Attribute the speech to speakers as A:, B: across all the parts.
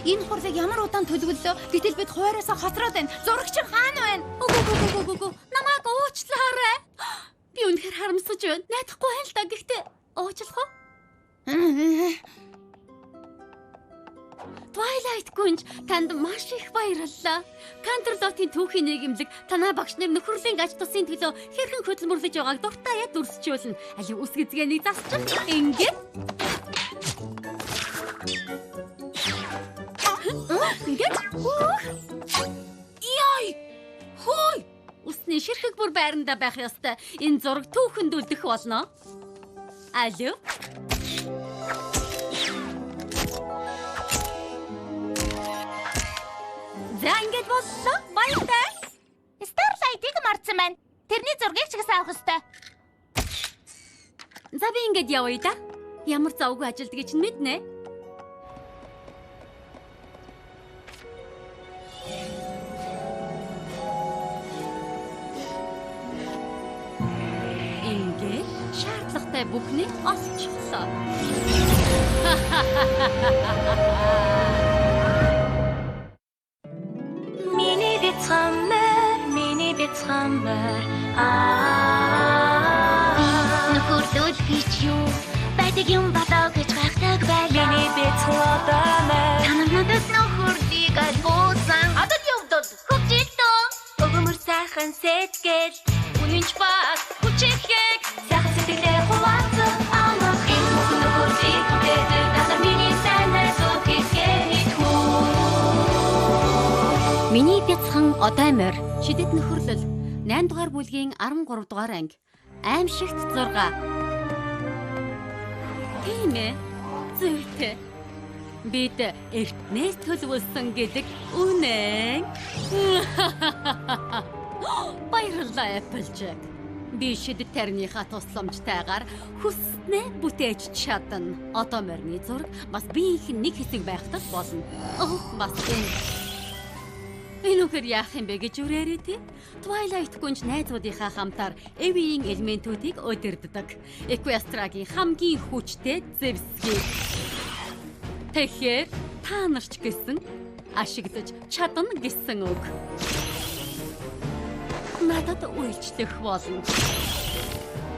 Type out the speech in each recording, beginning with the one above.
A: Энэ хурлыг ямар удаан төлөвлөлөө? Гэтэл бид хуваараасаа хоцроод байна. Зурагч хаана байна?
B: Үгүй. Намайг уучлаарай. Би үнэхээр харамсаж байна. Найдахгүй байна л да. Гэхдээ уучлах уу? Twilight гүнж танд маш их баярлалаа. Canterlot-ийн түүхийн нийгэмлэг танай багш нар нөхөрлийн аж тусын төлөө хэрхэн хөдөлмөрлөж байгааг дуртаяа дүрсчүүлнэ. Али үс гизгээнийг засчих. Ингээд. Яй! Хөөй! Усны ширхэг бүр байранда байх ёстой. Энэ зураг түүхэнд үлдэх болно. Алло. За ингэж боллоо. Баяртай.
A: Starlight-ыг марцсан байна. Тэрний зургийг ч гэсэн авах ёстой.
B: За би ингэж явъя да. Ямар завгүй ажилдгийг чинь мэднэ. Ингээд шаардлагатай бүхнийг олчихлоо. Миний бицхаммер
A: Нөхөрлөл гэж юу? Байдаг юм болоо гэж гайхдаг байлаа.
C: Миний бицхаммер
A: Танамнаас нөхөрлийг албуусан.
C: Адад явдал
A: Хөвжөлтөө.
C: Өгөмөр сайхан сэтгэл Үнэнч бас хүчихэд Сайхан сэтгэлээ хуваалцах амах Энэ бүх нөхөрлийг бүтээдэг Надад миний сайнаас үхэлгээд
B: Миний бяцхан одоомор шидэт нөхөрлөл 8 дугаар бүлгийн 13 дугаар анги аимшигт 6. Тийм ээ. Зүйтэй. Бид эртнээс төлөвлөсөн гэдэг үнэн. Баярлалаа Applejack. Би шидэт тарныхаа тусламжтайгаар хүснээ бүтээж чадна. Одооморны зураг бас биеийн нэг хэсэг байхтал болно. Бас Энэ үгээр яах юм бэ гэж үрээрээ тий? Twilight гүнж найзуудынхаа хамтаар Evie-ийн элементүүдийг удирддаг. Equestria-гийн хамгийн хүчтэй зэвсгийг. Тэгэхээр та нарч гэсэн ашиглаж чадна гэсэн үг. Надад үйлчлэх болно.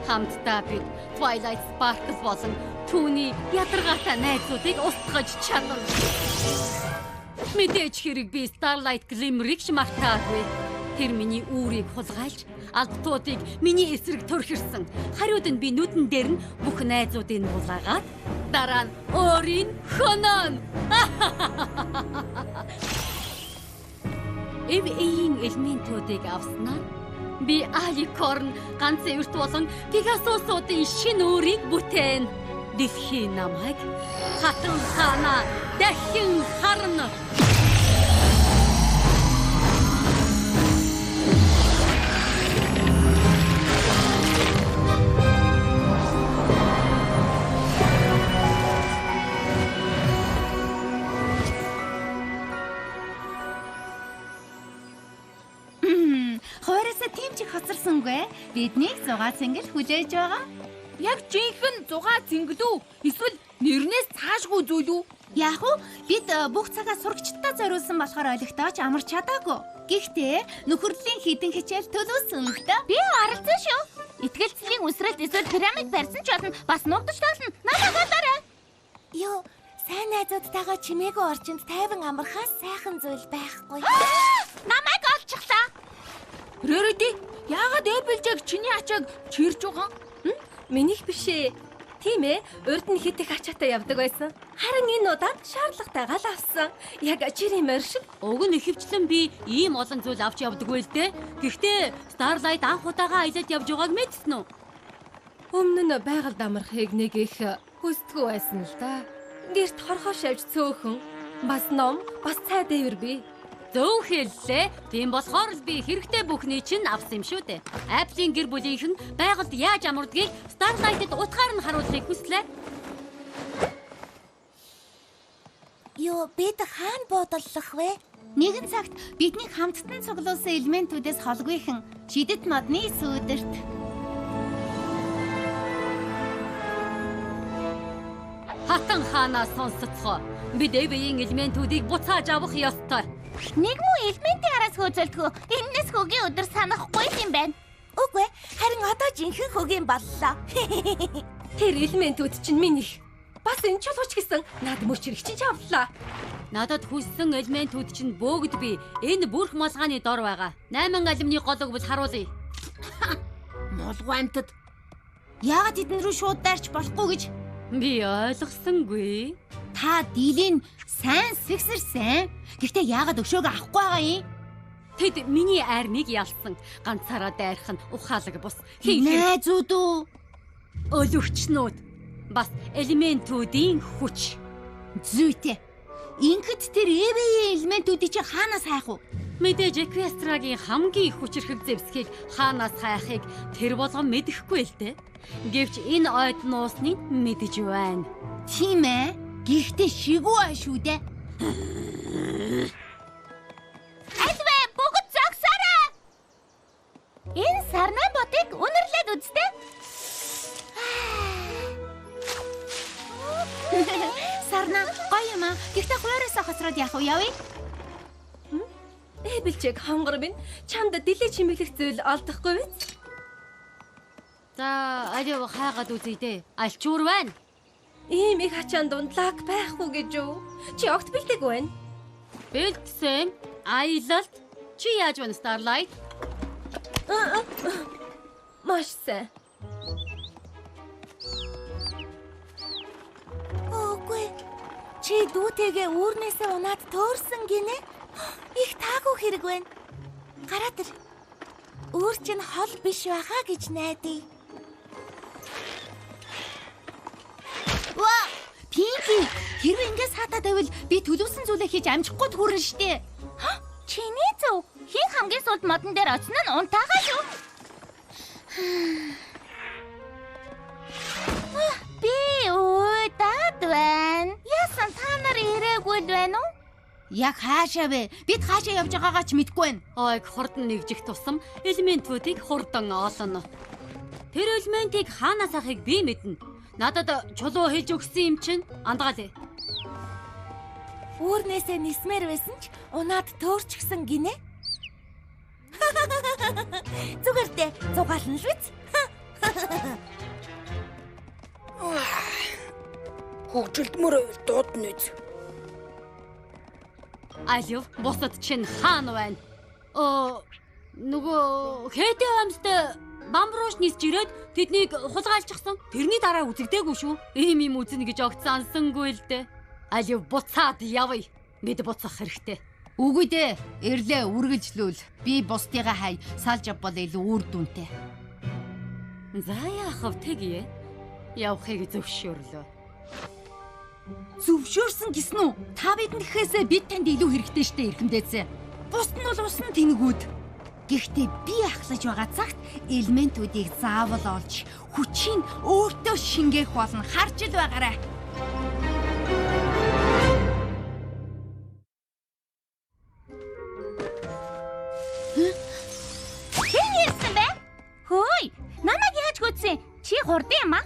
B: Хамтдаа бид Twilight Sparkle болон түүний ядаргаатай найзуудыг устгаж чадна. Мэдээж хэрэг би Starlight Glimmer-ийг мартаагүй. Тэр миний үүрийг хулгайлж, албатуудыг миний эсрэг төрхирсэн. Хариуд нь би нүдэн дээр нь бүх найзуудыг булаагаад дараа нь өөрийн хонон. Evie-ийн элементүүдийг авснаар би Alicorn ганц эвэрт болон Pegasus-уудын шинэ үүрийг бүтээн. Дэлхийн намайг хатан хаана дахин харна.
A: Хуваараасаа тийм ч их хоцорсонгүй. Биднийг зугаа цэнгэл хүлээж байгаа.
D: Яг жинхэнэ зугаа цэнгэлүү? Эсвэл нэрнээс цаашгүй зүйл үү?
A: Яг уу бид бүх цагаа сурагчдаа зориулсан болохоор ойлгохтойч амарч чадаагүй. Гэхдээ нөхөрлөлийн хідэн хичээл төлөвсөн л да.
E: Би оролцсон шүү. Итгэлцлийн үсрэлт эсвэл пирамид барьсан ч болно. Бас нугдаж таална. Намайг олоорой.
A: Юу, сайн найзуудтайгаа чимээгүй орчинд тайван амархаас сайхан зүйл байхгүй.
E: Намайг олчихлаа.
D: Рэрди, яагаад Applejack чиний ачааг чирж байгаа?
C: Минийх бишээ. Тийм ээ, урд нь хитэх ачаатай явдаг байсан. Харин энэ удаад шаардлагатайгаа л авсан. Яг чиримэр шиг.
B: Уг нь ихэвчлэн би ийм олон зүйл авч явдаггүй л дээ. Гэхдээ Starlight анх удаага аялаад явж байгааг мэдсэн үү?
C: Өмнө нь байгаль амархыг нэг их хүсдэггүй байсан л да. Гэрт хорхоо шавж цөөхөн. Бас ном, бас цай дээвэр би.
B: Зөв хэллээ. Тийм болохоор л би хэрэгтэй бүхний чинь авсан юм шүү дээ. Apple-ийн гэр бүлийнхэн байгальд яаж амурдгийг Starlight-д утгаар нь харуулахыг хүслээ.
A: Юу, бид хаана буудаллах вэ? Нэгэн цагт бидний хамттан цуглуулсан элементүүдээс холгүйхэн шидэт модны сүүдэрт.
B: Хатан хаанаас сонсоцгоо. Бид Эвийн элементүүдийг буцааж авах ёстой.
E: Нэг муу элементийн араас хөөцөлдгөө. Энэс хөгийн өдөр санахгүй юм байна.
A: Үгүй, харин одоо жинхэнэ хөгийн боллоо.
D: Тэр элементүүд чинь минийх. Бас энэ чулууч гэсэн над мөчрөгч чинь авлаа.
B: Надад хүссэн элементүүд чинь бүгд би энэ бүрх малгааны дор байгаа. 8 алимны голог бол харуулъя.
A: Молгоо амтд. Яагаад эдэн рүү шууд дайрч болохгүй гэж
B: Би ойлгосонгүй.
A: та дилийн сайн сэгсэрсэн. Гэхдээ яагаад өшөөг авахгүй байгаа юм?
B: Тэд миний арныг ялсан. Ганцаараа дайрах нь ухаалаг бус. Хийх
A: Найзууд уу?
B: өлөвчнүүд. Бас элементүүдийн хүч.
A: Зүйтэй. Ингээд тэр Эвийн элементүүдийг чи хаанаас хайх вэ?
B: Мэдээж Эквестрагийн хамгийн хүчрхэг зэвсгийг хаанаас хайхыг тэр болгон мэдэхгүй л дээ. Гэвч энэ ойд нуусныг мэдэж байна.
A: Тийм ээ. Гэхдээ шигүү аа шүү дээ.
E: Альвэ бүгд зогсоорой. Энэ сарнай ботыг үнэрлээд үзтээ.
A: Сарна гоё юм аа. Гэхдээ хуяраасаа хоцроод явах уу явъя?
D: Эбэлчэг хангар минь чамд дэлээ чимэглэх зүйл олдохгүй биз?
B: За, алив хаагаад үзье дээ. Альчуур байна.
D: Ийм их ачаан дундлаг байхгүй гэж юу? Чи огт бэлдэг байна.
B: Бэлдсэн. Аялалт. Чи яаж байна, Starlight?
D: Маш сайн.
A: Үгүй. Чи дүүтэйгээ үүрнээсээ унаад төөрсөн гинэ? Их таагүй хэрэг байна. Гараад ир. Үүр чинь хол биш байхаа гэж найдаа. Ваа! Пинки, хэрвээ ингээс хатаад байвал би төлөвсөн зүйлээ хийж амжихгүй төрнө штэ.
E: Чиний зөв. Хин хамгийн сүүлд модон дээр очсон нь унтаагаа шүү. Би уудаад байна. Яасан та нар ирээгүй л байна уу?
A: Яг хаашаа вэ? Бид хаашаа явж байгаагаа ч мэдэхгүй байна.
B: Ойг хурдан нэгжих тусам элементүүдийг хурдан олно. Тэр элементийг хаанаас авахыг би мэднэ. Надад чулуу хийж өгсөн юм чинь андгаалээ.
A: Үүрнээсээ нисмээр байсан ч унаад төөрчихсөн гинэ. Зүгээр дээ, зугаална л биз?
F: Хөгжилтмөр дуудна үз.
B: Алив, бусад чинь хаана байна? Нөгөө хэтэ амстай бамбрууш нисж ирээд тэднийг хулгайлчихсан. Тэрний дараа үзэгдээгүй шүү. Ийм юм үзнэ гэж огт сансангүй л дээ. Алив буцаад явъя. Бид буцах хэрэгтэй.
A: Үгүй дээ. Ирлээ үргэлжлүүл. Би бусдыгаа хай. Салж авбал илүү үр дүнтэй.
B: За яах вэ тэгье? Явахыг зөвшөөрлөө.
A: Зөвшөөрсөн гисэн үү? Та бидэндхээс бид танд илүү хэрэгтэй штэ эрхэмдээсэ. Бусд нь бол усан тэнгүүд. Гэхдээ би ахлаж байгаа цагт элементүүдийг заавал олж хүчийг өөртөө шингээх болно. Харж ил байгаарай.
E: Хэн ирсэн бэ? Хөөй, намайг яаж гүйцэн? Чи хурдан юм аа?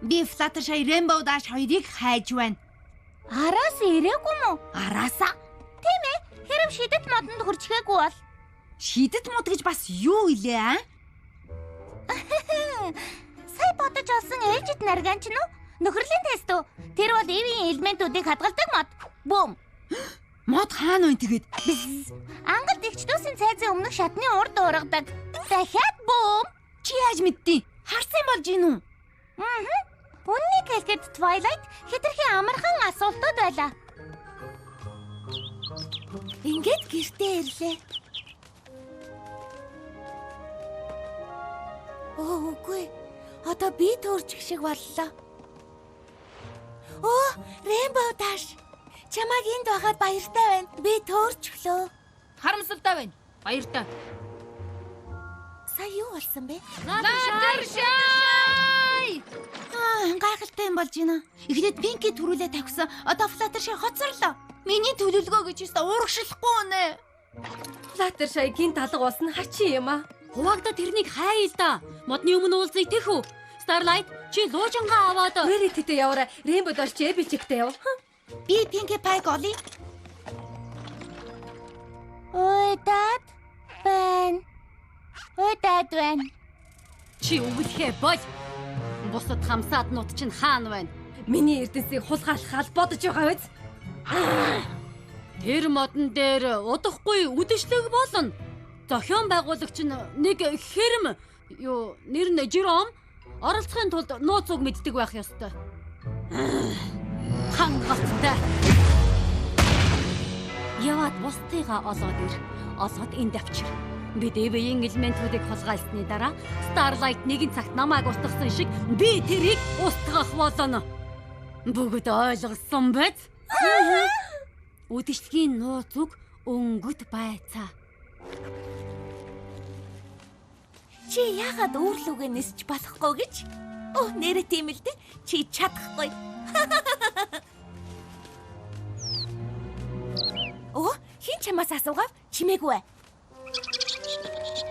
A: Би Fluttershy Rainbow Dash хоёрыг хайж байна.
E: Араас ирээгүй мүү?
A: Араасаа
E: Тийм ээ. Хэрэв шидэт модонд хүрчгээгүй бол
A: шидэт мод гэж бас юу илээ аа?
E: сая бодож олсон ээлжид нарганч нь нөхөрлийн тест үү? Тэр бол Эвийн элементүүдийг хадгалдаг мод. Бум.
A: Мод хаана вэ тэгэд?
E: Ангал дэгчдүүсийн цайзын өмнөх шатны урд ургадаг. Дахиад бум.
A: Чи яаж мэдтий? Харсан болж гин үү?
E: Үннийг хэлэхэд Twilight хэтэрхий амархан асуултууд байлаа.
A: Ингээд гэртээ ирлээ. Үгүй. Одоо би төөрчих шиг боллоо. Rainbow Dash. Чамайг энд байхад баяртай байна. Би төөрчлөө.
D: Харамсалтай байна. Баяртай.
A: Сая юу болсон бэ?
D: Fluttershy!
A: Гайхалтай юм болж байна. Эхлээд Pinky төрүүлээ тавьсан. Одоо Fluttershy хоцорлоо. Миний төлөвлөгөө гэж өстө урагшлахгүй үнэ.
D: Fluttershy гинт алга болсон хачи юм аа.
B: Хуваагдаа тэрнийг хай л да. Модны өмнө уулзъя тэхүү. Starlight, чи луужингаа аваад
D: Rarity-тэй яваарай. Rainbow Dash Applejack-тэй яв.
A: Би Pinkie Pie-г олъё.
E: Ой, дад байна. Ой, дад байна.
B: чи өгөлхөө бол. Бусад хамсаатнууд чинь хаана байна?
D: Миний эрдэнсийг хулгайлахад бодож байгаа биз?
B: Тэр модон дээр удахгүй үдэшлэг болно. Зохион байгуулагч нь нэг хэрэм нэр нь Жиром оролцохын тулд нууцуг мэддэг байх ёстой. Хангалттай. Яваад бусдыгаа олоод ир. Олоод энд авчир. Бид Эвийн элементүүдийг хулгайлсны дараа Starlight нэгэн цагт намайг устгасан шиг би тэрийг устгах болно. Бүгд ойлгосон биз? Үдэшлэгийн нууцуг өнгөт байцаа.
E: Чи яагаад өөрлөгөө нисч болохгүй гэж? Оо, нэрээ тийм л дээ. Чи чадахгүй. Оо, хин чамаас асуугаад чимээгүй.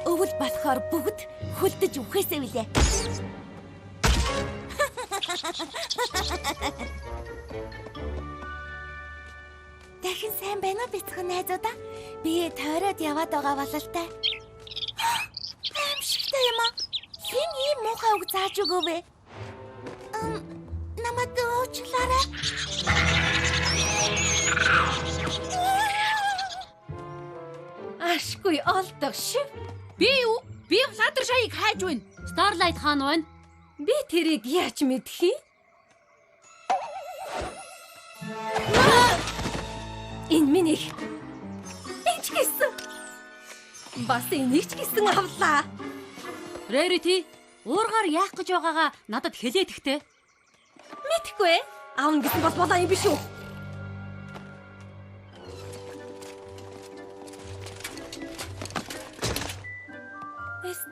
E: Өвөл болохоор бүгд хөлдөж үхээсэй билээ. Дахин сайн байна уу бицхэн найзуудаа? Би тойроод яваад байгаа болол та. Аимшигтай юм аа. Хин ийм муухай үг зааж өгөө вэ? Намайг уучлаарай.
D: Ашгүй олдог шив.
B: Би юу?
A: Би Fluttershy-г хайж байна.
B: Starlight хаана байна?
D: Би тэрийг яаж мэдхий? Энэ минийх. Энд гисэн. Бас энийг ч гисэн авлаа.
B: Rarity, уургаар яах гэж байгаагаа надад хэлээд ихтэй.
D: Мэдхгүй. Аавн гэсэн бол болоо юм биш үү?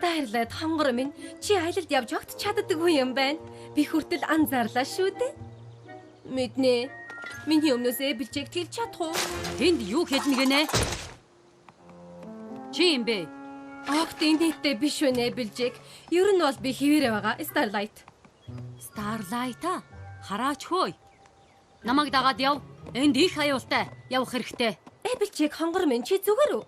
D: Starlight хонгор минь чи аялалд явж огт чаддаггүй юм байна. Би хүртэл анзаарлаа шүү дээ. Мэднэ. Миний өмнөөс Applejack хэлж чадах уу?
B: Тэнд юу хэлнэ гинэ? Чи юм бэ?
D: Огт инээдтэй биш вэ Applejack? Ер нь бол би хэвээрээ байгаа. Starlight.
B: Starlight хараач хөөе. Намайг дагаад яв. Энд их аюултай явах хэрэгтэй.
D: Applejack хонгор минь чи зүгээр үү?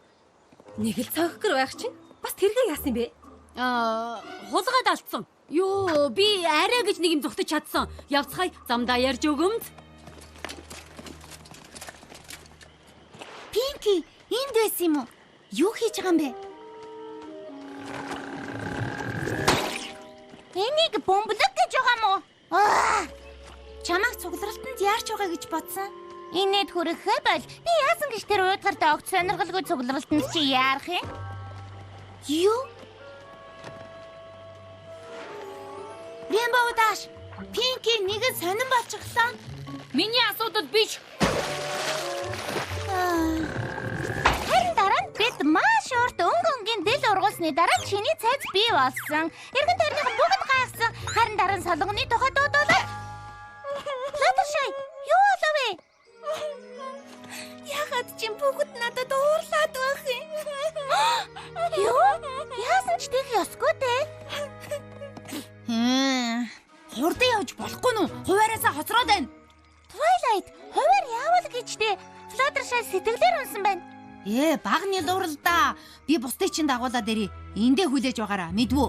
D: Нэг л цогхгэр байх чинь бас тэргээ яасан бэ?
B: Хулгаад алдсан. Юу, би арай гэж нэг юм зүгтэж чадсан. Явцгаая замдаа ярьж өгөмд.
A: Pinkie, энд байсан юм уу? Юу хийж байгаа юм бэ? Энийг бомблог гэж байгаа мó? Чамайг цугларалтанд яарч байгаа гэж бодсон.
E: Инээд хүрэхээ бол би яасан гэж тэр уйдгартай огт сонирхолгүй цугларалтанд чи яарах юм?
A: Юу? Rainbow Dash, Pinkie нэгэн сонирн болчихлоо.
B: Миний асуудал биш.
E: Харин дараа нь бид маш урт өнгөнгийн дэл ургуулсны дараа чиний цайз бий болсон. Эргэн тойрныхан бүгд гайхсан. Харин дараа нь солонгоны тухай дуудуулаа. Fluttershy, юу болов вэ? Яагаад чи бүгд надад уурлаад байх юм? Юу? Яасан ч тийм ёсгүй дээ.
A: Хурдан явж болохгүй нү? Хуваараасаа хоцроод байна.
E: Twilight, хуваар яавал гэжтэй. Fluttershy сэтгэлээр унсан байна.
A: Багны луурал да. Би бусдыг чинь дагуулаад ирээ. Эндээ хүлээж байгаараа. Мэдвүү?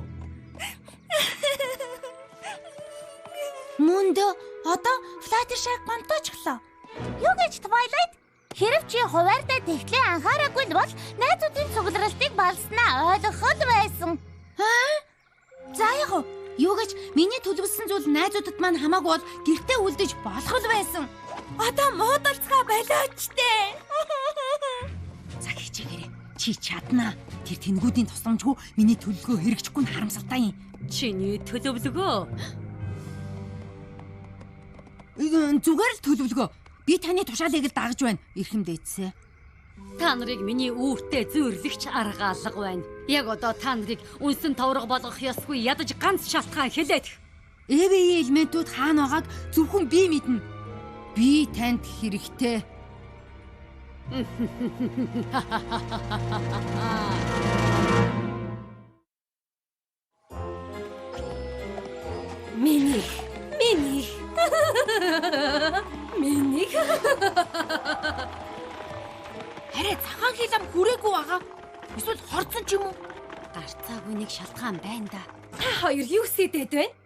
A: Мөндө, одоо Fluttershy гомдоочихлоо.
E: Юу гэж Twilight? Хэрв чи хуваартай тэгтлээ анхаараагүй л бол найзуудын цугларалтыг балснаа ойлгох байсан.
A: За яг юу гэж миний төлөвлөсөн зүйл найзуудад маань хамаагүй бол гэртээ үлдэж болох л байсан. Одоо муудалцгаа болооч дээ. За хичээгээрэй. Чи чаднаа. Тэр тэнгүүдийн тусламжгүй миний төлөвлөгөө хэрэгжихгүй нь харамсалтай юм.
B: Чиний төлөвлөгөө.
A: Зүгээр л төлөвлөгөө. Би таны тушаалыг л дагаж байна. Ирхэм дээдсэ.
B: Та нарыг миний үүртэй зөөрлөгч аргаалга байна. Яг одоо та нарыг үнсэн товрог болгох ёсгүй ядаж ганц шалтгаан хэлээд.
A: Эвийн элементүүд хаана байгааг зөвхөн би мэднэ. Би танд хэрэгтэй. лам хүрээгүй байгаа. Эсвэл хорцсон ч юм уу?
B: Гарцаагүй нэг шалтгаан байна да.
D: Та хоёр юу сэдэд байна?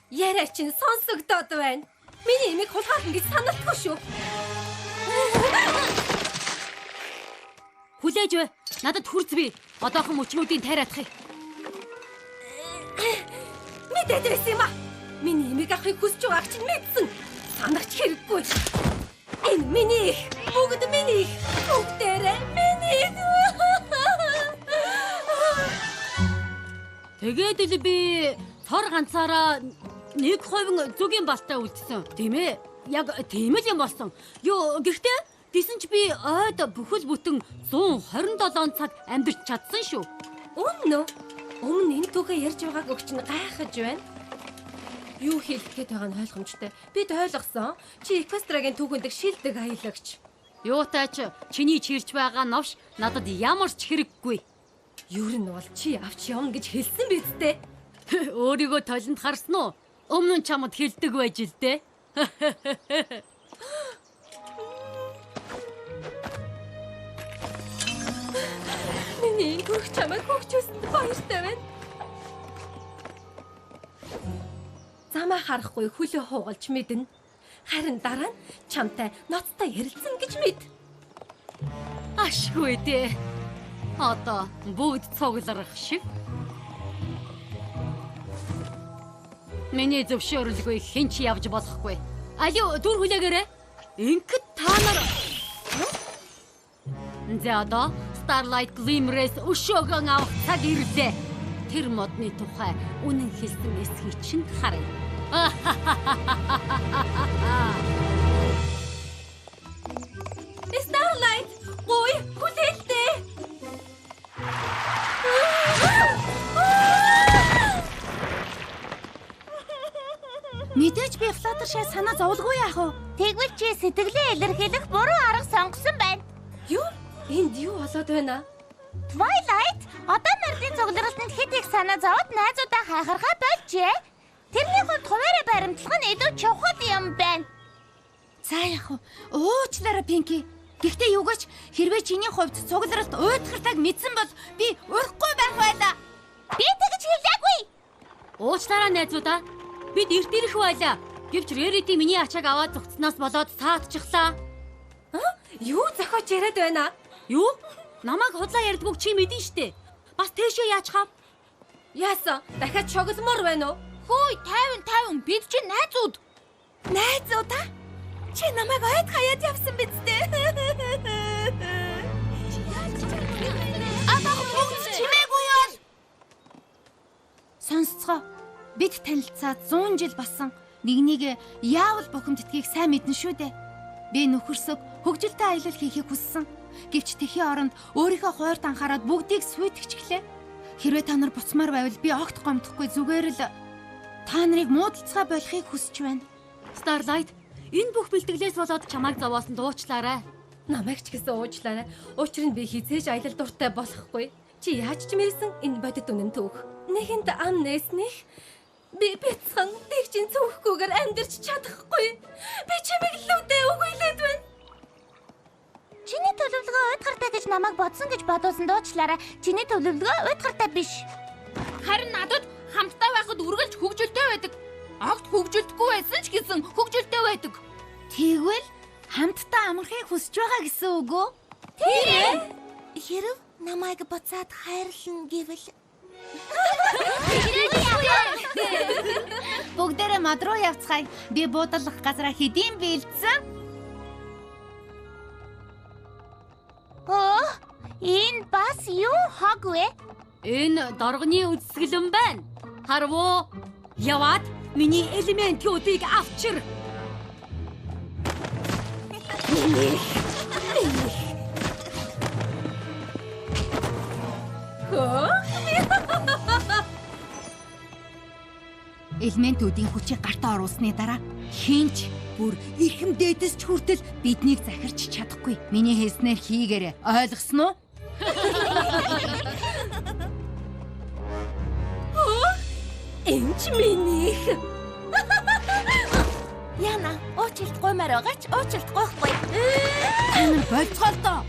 D: Яриа чинь сонсогдоод байна. Миний имийг хулгайлна гэж саналтгүй шүү.
B: Хүлээж бай. Надад хүрц би. Одоохон мөчнүүдийн тайраадах.
D: Мэдээд байсан юм аа. Миний имийг авахыг хүсэж байгааг чинь мэдсэн. Санагч хэрэггүй. Энэ миний их. Бүгд миний их. Бүгдээрээ миний их.
B: Тэгээд л би цор ганцаараа 1% зүгийн балтай үлдсэн. Тийм ээ. Яг тийм л юм болсон. Юу гэхдээ тийсэн ч би ойд бүхэл бүтэн 127 цаг амьдарч чадсан шүү.
D: Өмнө энэ түүхээ ярьж байгааг өгч нь гайхаж байна. Юу хэлэх гээд байгаа нь ойлгомжтой. Бид ойлгосон. Чи Эквестрагийн түүхэнд шилдэг аялагч.
B: Юутай ч чиний чирч байгаа новш надад ямар ч хэрэггүй.
D: Юу нь бол чи авч явна гэж хэлсэн биз дээ.
B: Өөрийгөө толинд харсан уу? Өмнө нь чамд хэлдэг байж л дээ.
D: Миний бүх чамайг хөгжүүлсэнд баяртай байна. Замаа харахгүй хөлөө хуугалж мэднэ. Харин дараа нь чамтай ноцтой ярилцсан гэж мэд.
B: Ашгүй дээ. Одоо бүгд цугларах шиг. Миний зөвшөөрлгүй хэн ч явж болохгүй. Алиу дүр хүлээгээрэй. Ингээд та нар. За одоо Starlight Glimmer-с өшөөгөн авах цаг ирлээ. Тэр модны тухай үнэн хэлсэн эсхийг чинь харъя.
D: Starlight, ой, хүлээлтээ.
A: Мэдээж би Fluttershy санаа зовлгүй яах вэ?
E: Тэгвэл чи сэтгэлээ илэрхийлэх буруу арга сонгосон байна.
D: Юу? Энд юу болоод байна?
E: Twilight одоо мордын цугларалтанд хэд их санаа зовоод найзуудаа хайхаргаа болжээ. Тэрний хувьд хуваараа баримтлах нь илүү чухал юм байна.
A: За яах вэ? Уучлаарай Pinky. Гэхдээ юугаач хэрвээ чиний хувьд цугларалт уйдгартайг мэдсэн бол би урахгүй байх байлаа.
E: Би тэгж хэлээгүй.
B: Уучлаарай найзуудаа. Бид эрт ирэх байлаа. Гэвч Rarity миний ачааг аваад зүгтснаас болоод цаадчихлаа.
D: Юу зохиож яриад байна?
B: Юу? Намайг худлаа ярьдгүйг чи мэдэн штэ. Бас тийшээ яачхав?
D: Яасан? Дахиад шогсмор байна уу?
A: Хөөе, 50 бид чинь найзууд.
D: Найзууд аа? Чи намайг ойд хаяад явсан биз дээ.
A: Атах бүгд чимээгүй юу? Сонсцгоо. Бид танилцаад 100 жил болсон. Нэгнийг яавал бухимддгийг сайн мэднэ шүү дээ. Би нөхөрсөг хөгжилтэй аялал хийхийг хүссэн. Гэвч тэхийн оронд өөрийнхөө хуурд анхаарад бүгдийг сүйтгэжглээ. Хэрвээ та нар буцмаар байвал би огт гомдохгүй зүгээр л та нарыг муудалцгаа болохыг хүсэж байна.
B: Starlight, энэ бүх бэлтгэлээс болоод чамайг зовоосон дуучлаарай.
D: Намайг ч гэсэн уучлаарай. Учир нь би хизээж аялал дуртай болохгүй. Чи яаж ч мэрсэн энэ бодит үнэн түүх. Нэгэнд ам нээснэх би бяцхан тэгчин цөөхгүйгээр амьдарч чадахгүй. Би чимэг лүүдээ өгөөлээд байна.
E: Чиний төлөвлөгөө уйдгартай гэж намайг бодсон гэж бодуулсан дуучлаарай. Чиний төлөвлөгөө уйдгартай биш.
A: Харин надад хамтдаа байхад үргэлж хөгжилтэй байдаг. Огт хөгжилдөггүй байсан ч гэсэн хөгжилтэй байдаг. Тэгвэл хамтдаа амархыг хүсэж байгаа гэсэн үг үү?
E: Тийм. Хэрв намайг буцаад хайрлна гэвэл
A: Бүгдээрээ мод руу явцгаая. Би буудаллах газараа хэдийн бэлдсэн.
E: Энэ бас юу хог вэ?
B: Энэ доргоны үсгэлэн байна. Харвуу? Яваад миний элементүүдийг авчир.
A: Элементүүдийн хүчийг гартаа оруулсны дараа хинч бүр эрхэм дээдэс ч хүртэл биднийг захирч чадахгүй. Миний хэлснээр хийгээрэй. Ойлгосон уу?
D: Энд миний.
E: Яна, уучлалт гуймаар байгаа ч уучлалт гуйхгүй.
A: Та нар болцгоолдоо.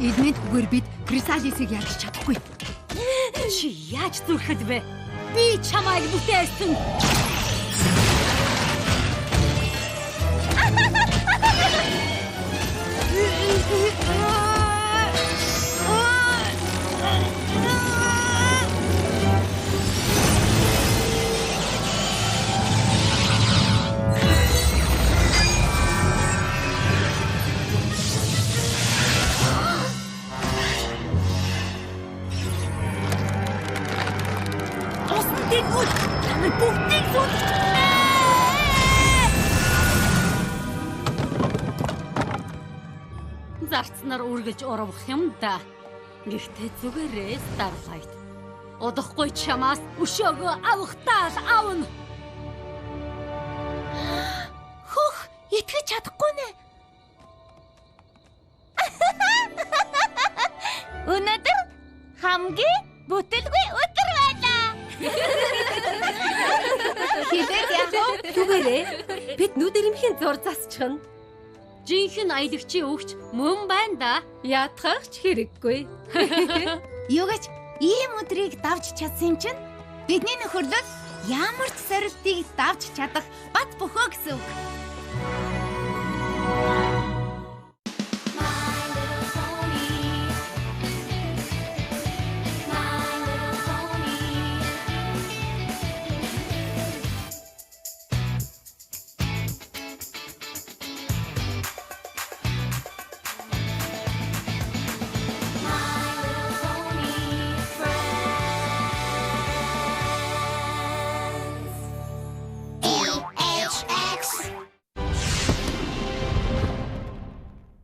A: Элементгүйгээр бид Крисалисыг ялгах чадахгүй.
B: Чи яаж зүрхэд вэ? Би чамайг бүтээсэн. Зарцнаар үргэлж урвах юм да. Гэхдээ зүгээрээ Starlight. Удахгүй чамаас өшөөгөө авахтаа авна.
A: Хөх, итгэж чадахгүй нэ.
E: Өнөөдөр хамгийн бүтэлгүй өдөр байлаа.
A: Хилээд яах вэ?
D: Түгээрээ бид нүдэр имхийн зур засчихна.
B: Жинхэнэ аялагчийн өгч мөн байна да.
D: Яатгах ч хэрэггүй.
A: Юу гэж ийм өдрийг давж чадсан юм чинь бидний нөхөрлөл ямар ч сорилтыг давж чадах бат бөхөө гэсэн үг.